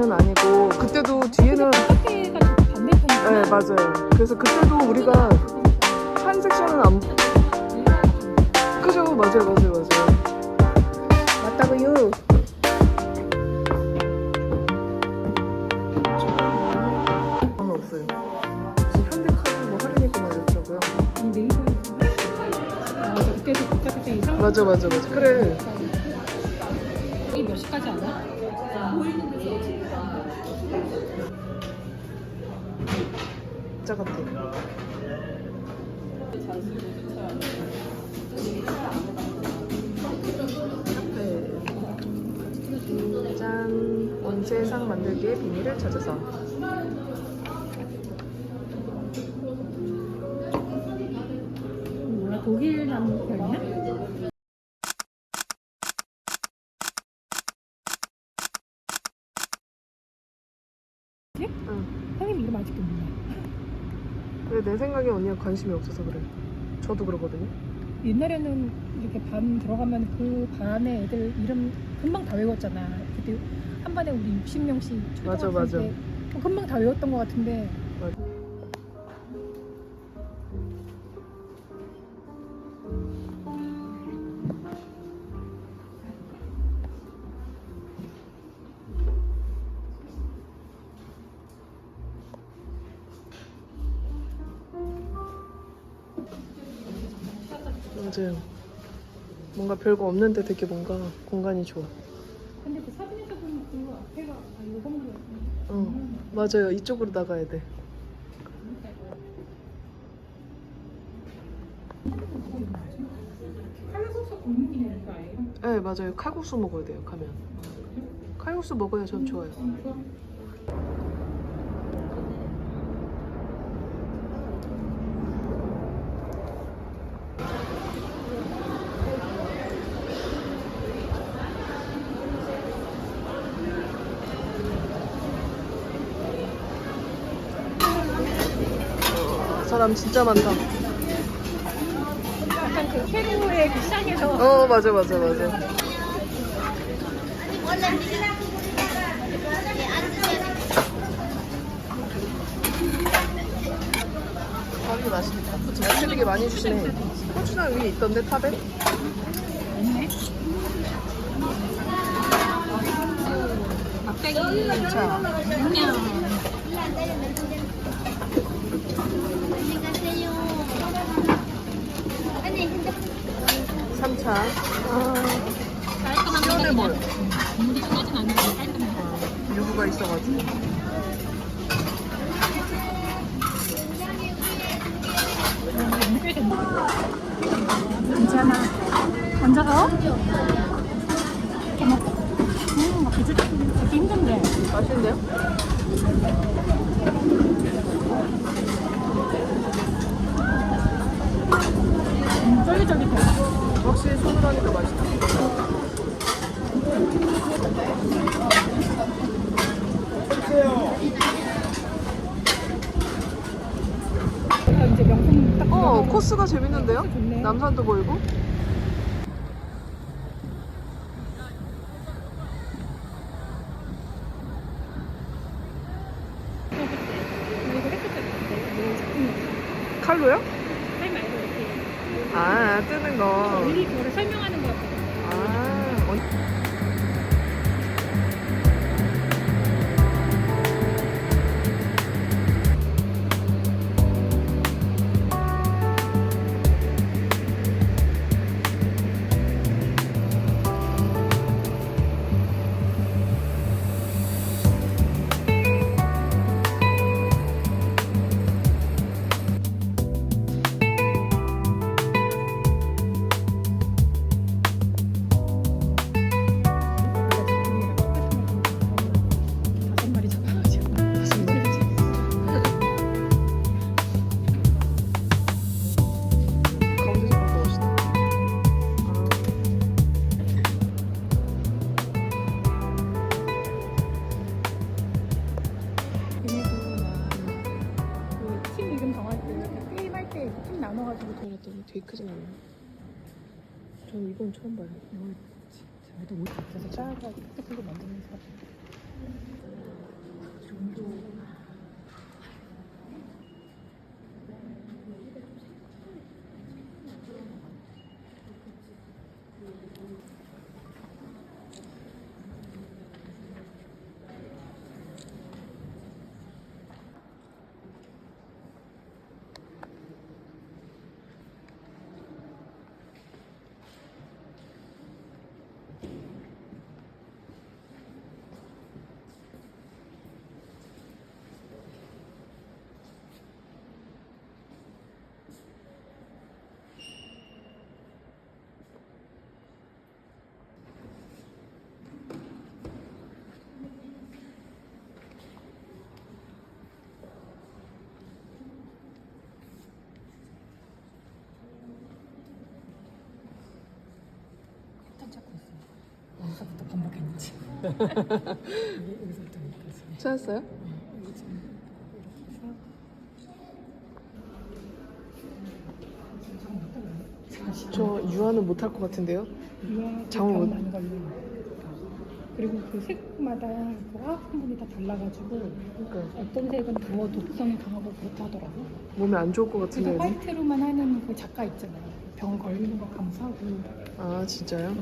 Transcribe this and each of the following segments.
섹션은 아니고 그때도 뒤에는 카페가 좀 반대편이구나. 네 맞아요. 그래서 그때도 우리가 한 섹션은 안 그죠 맞아요. 맞다고요. 없어요. 무슨 현대카드 뭐 할인 있고 말이더라고요. 네이버에서 맞아 그때도 그때 이상. 맞아. 그래. 이 몇 시까지 하나? 진짜 같아. 카페. 짠. 온 세상 만들기의 비밀을 찾아서. 몰라 독일 남편이야? 응. 형님 이름 아직도 몰라. 근데 내 생각에 언니가 관심이 없어서 그래. 저도 그러거든요. 옛날에는 이렇게 반 들어가면 그 반에 애들 이름 금방 다 외웠잖아. 그때 한 반에 우리 60명씩 맞아. 초등학생 때 금방 다 외웠던 것 같은데. 맞아. 맞아요. 뭔가 별거 없는데 되게 뭔가 공간이 좋아. 근데 그 사진에서 보면 그 앞에가 이 건물이었어. 맞아요. 이쪽으로 나가야 돼. 칼국수 골목이네 이거 아예. 네 맞아요. 칼국수 먹어야 돼요 가면. 칼국수 먹어야 전 좋아요. 사람 진짜 많다. 약간 그 캐리어의 그 시장에서. 맞아. 밥이 맛있겠다. 그쵸? 야채 되게 많이 주시네. 고추장 위에 있던데 탑에? 없네. 막대기 자, 그냥 3차. 깔끔한 시원해 보여. 국물이 진하진 않은데 깔끔해. 유부가 있어가지고. 꽤 된다. 괜찮아. 앉아가? 이렇게 되게 힘든데. 맛있는데요? 쫄깃쫄깃해. 확실히 손으로 하니까 맛있다. 이제 명품 딱 코스가 재밌는데요? 좋네. 남산도 보이고. 이거 했을 때 칼로요? 할 말고 이렇게 아, 뜨는 거. 미리 그거를 설명하는 거 같아. 나눠가지고 그랬더니 되게 크진 않아요. 전 이건 처음 봐요. 저도 옷이 없어서 작아서 크게 만드는 사람. 일단 찾고 있어요. 어디서부터 반복했는지. 여기서부터 여기까지. 찾았어요? 여기 지금 저 유아는 못할 것 같은데요? 이와 잠을 못- 많이 걸려요. 그리고 그 색마다 그 화학 성분이 다 달라가지고 그러니까 어떤 색은 더 독성이 강하고 그렇다 하더라고. 몸에 안 좋을 것 같은데. 그래서 화이트로만 하는 그 작가 있잖아요. 병 걸리는 거 감수하고 아 진짜요?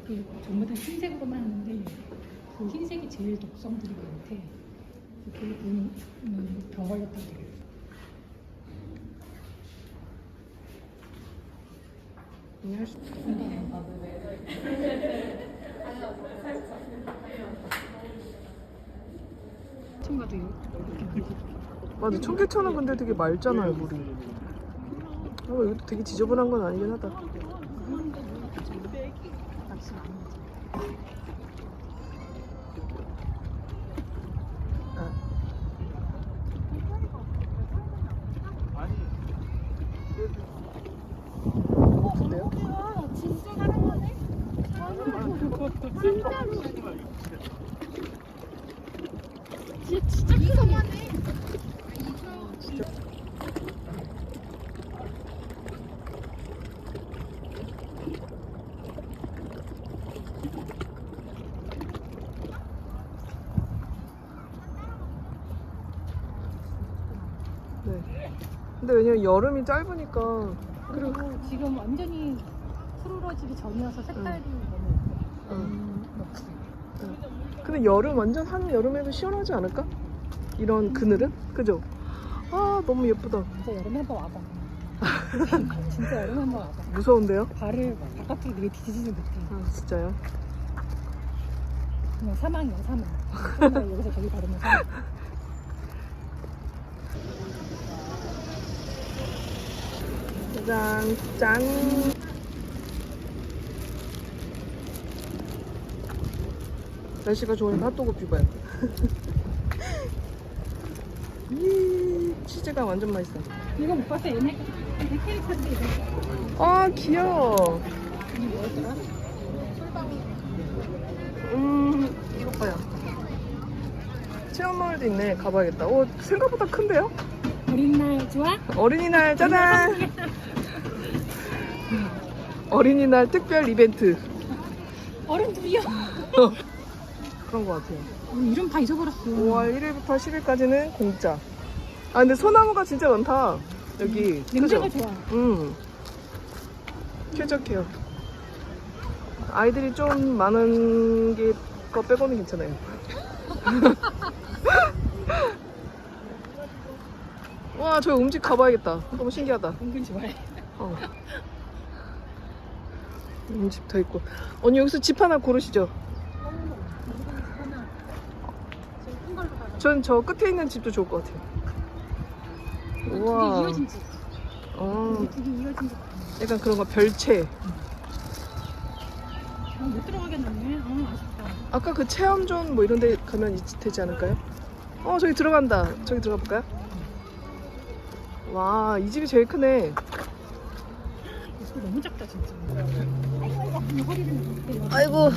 그 전부 다 흰색으로만 하는데 그 흰색이 제일 독성들이 많대. 그 분은 병 걸렸다고 그래요. 할 수... 친구도 이렇게 맞아, 청계천은 근데 되게 맑잖아요, 물이. 여기도 되게 지저분한 건 아니긴 하다. 아. 근데요? 진짜 하는 거네? 진짜로. 진짜 이상하네. 네. 근데 왜냐면 여름이 짧으니까. 그리고 지금 완전히 푸르러지기 전이어서 색깔이 너무 예뻐요. 근데 여름, 완전 한여름에도 시원하지 않을까? 이런 그늘은? 그죠? 아, 너무 예쁘다. 진짜 여름에 한번 와봐. 진짜 여름에 한번 와봐. 무서운데요? 발을 바깥으로 되게 뒤지는 느낌. 아, 진짜요? 그냥 사망이야, 사망. 사망 여기서 저기 바르면 사망. 짜잔, 짠. 날씨가 좋으니까 핫도그 피봐요. 이 치즈가 완전 맛있어. 이거 못 봤어? 얘네 캐릭터인데 이거. 아, 귀여워. 이게 뭐였더라? 이것 봐요. 체험마을도 있네. 가봐야겠다. 오, 생각보다 큰데요? 어린날 좋아? 어린이날 짜잔! 어린이날 특별 이벤트. 어른 둘이요? 그런 것 같아요. 이름 다 잊어버렸어. 5월 1일부터 10일까지는 공짜. 아, 근데 소나무가 진짜 많다. 여기. 냄새가 그죠? 좋아. 쾌적해요. 아이들이 좀 많은 거 빼고는 괜찮아요. 와, 저 음식 가봐야겠다. 너무 신기하다. 은근 좋아해. 집 더 있고. 언니 여기서 집 하나 고르시죠. 전 저 끝에 있는 집도 좋을 것 같아요. 이게 우와. 이어진 집. 이게 이어진 집. 약간 그런 거 별채. 못 들어가겠네. 아쉽다. 아까 그 체험존 뭐 이런 데 가면 되지 않을까요? 저기 들어간다. 저기 들어가 볼까요? 와, 이 집이 제일 크네. 이거 너무 작다 진짜. 허리를 아이고.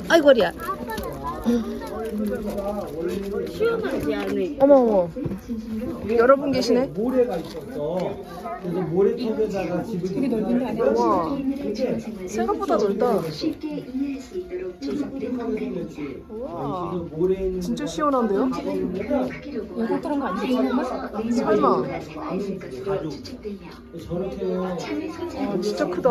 아이고, 허리야. 시원하지 않네. 어머. 여러분 계시네? 모래가 있었어. 그래서 모래톱에다가 집을 되게 넓은데 안에. 와, 생각보다 넓다. 쉽게 이해할 수 있도록 촉촉하게 생겼지. 우와. 지금 모래 있는 진짜 시원한데요? 이거 그런 거 아니지? 설마? 설마. 가죽. 저렇게 아, 진짜 크다.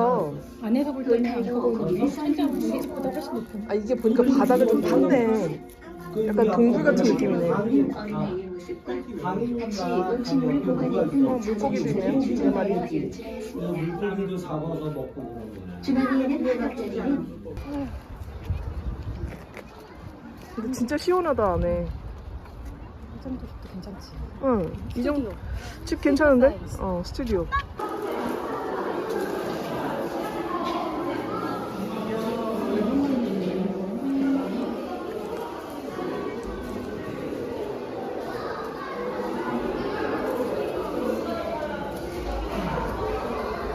안에서 볼 때는 천장 우리보다 훨씬 높은. 아, 이게 보니까 바닥을 좀 팠네. 약간 동굴 같은 느낌이네. 물고기도 있네요. 네 마리. 물고기도 잡아서 먹고 그런 거야. 주머니에는 겉절이는 근데 진짜 시원하다 안에. 이 정도 도 괜찮지. 응. 이 정도 집 괜찮은데? 어, 스튜디오.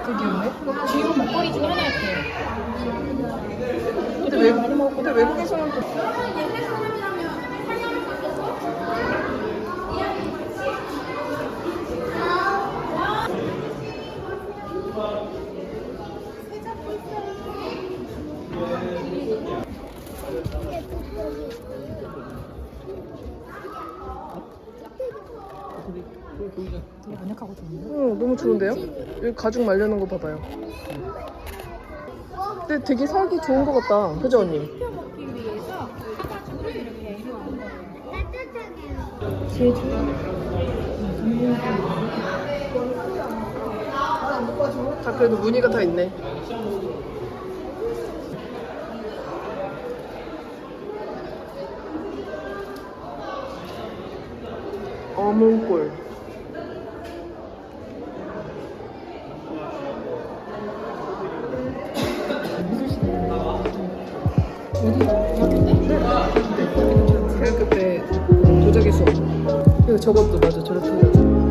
그게 있네? 주요 먹거리 중에 하나였어요. 근데 외국에서는 또 되게 번역하고 좋은데? 너무 좋은데요? 여기 가죽 말려놓은 거 봐봐요. 근데 되게 살기 좋은 것 같다. 그죠, 언니? 다 그래도 무늬가 다 있네. 어문골. 대학교 때 도자기 수업. 그리고 저것도 맞아, 저렇게 해가지고.